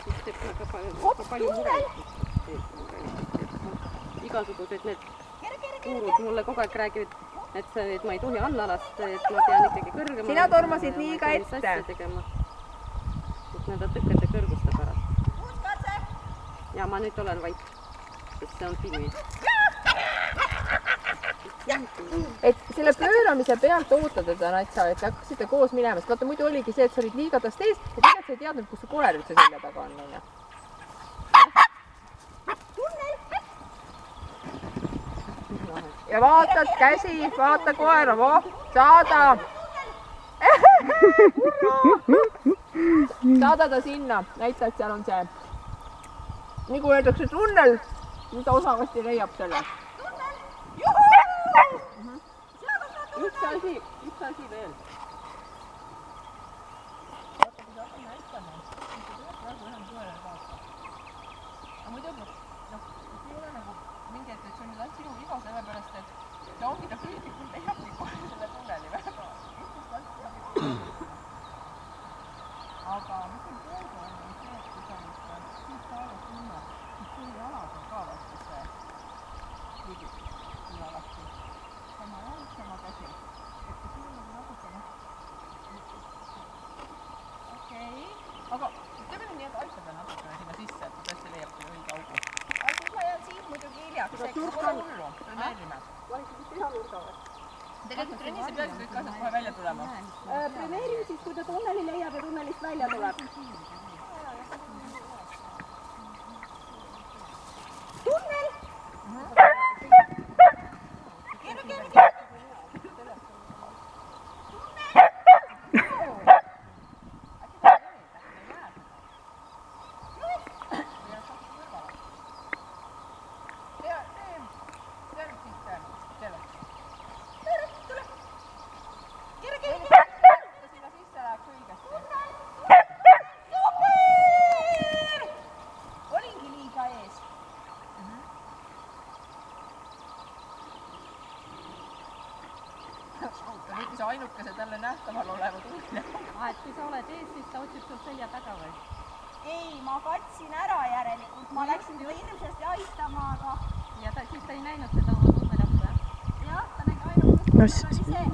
siis teeb ka palju murelikuks. Igasugused need puurud mulle kogu aeg räägivad, et ma ei tohi alla lasta, et ma pean ikkagi kõrgemale. Sina tormasid liiga ette. Et nende tõkkede kõrguste pärast. Ja ma nüüd olen vait, sest see on filmi. Et selle pööramise pealt ootad teda natsa, et hakkasite koos minema, sest vaata muidu oligi see, et sa olid liiga tast ees ja tegelikult sa ei teadnud, kus su koer üldse selja taga on. Ja vaatad käsi, vaata koera, voh, saada. Saada ta sinna, näita, et seal on see. Nii kui öeldakse tunnel, siis ta osavasti leiab selle. Üks asi veel. Aga muidugi, ei ole nagu mingi, et see on nüüd ainult sinu viga sellepärast, et ta ongi ta püüdlikult leiabki kohe selle tunneli väga. Aga mis on puudu on see, et kui sa nüüd siit taevas tunned, siis sul jalad on ka vastu see liigid jalasti. Sama jalg, sama käsi. Et kui sul on natukene. Okei. Aga teeme nii, et aitab natukene sinna sisse, et ta tõesti leiabki õige augu. Aga siis ma jään siit muidugi hiljaks, eks pole hullu. Premeerime. Tegelikult trennis ei peaks kõik asjad kohe välja tulema. Premeerime siis, kui ta tunneli leiab ja tunnelist välja tuleb. Tunnel! See ainukese talle nähtaval oleva tunne. Et kui sa oled ees, siis ta otsib sul selja taga või? Ei, ma katsin ära järelikult. Ma läksin teda hirmsasti aitama, aga... Ja siis ta ei näinud seda oma tunnelappu, jah? Jah, ta nägi ainult, kus oli see.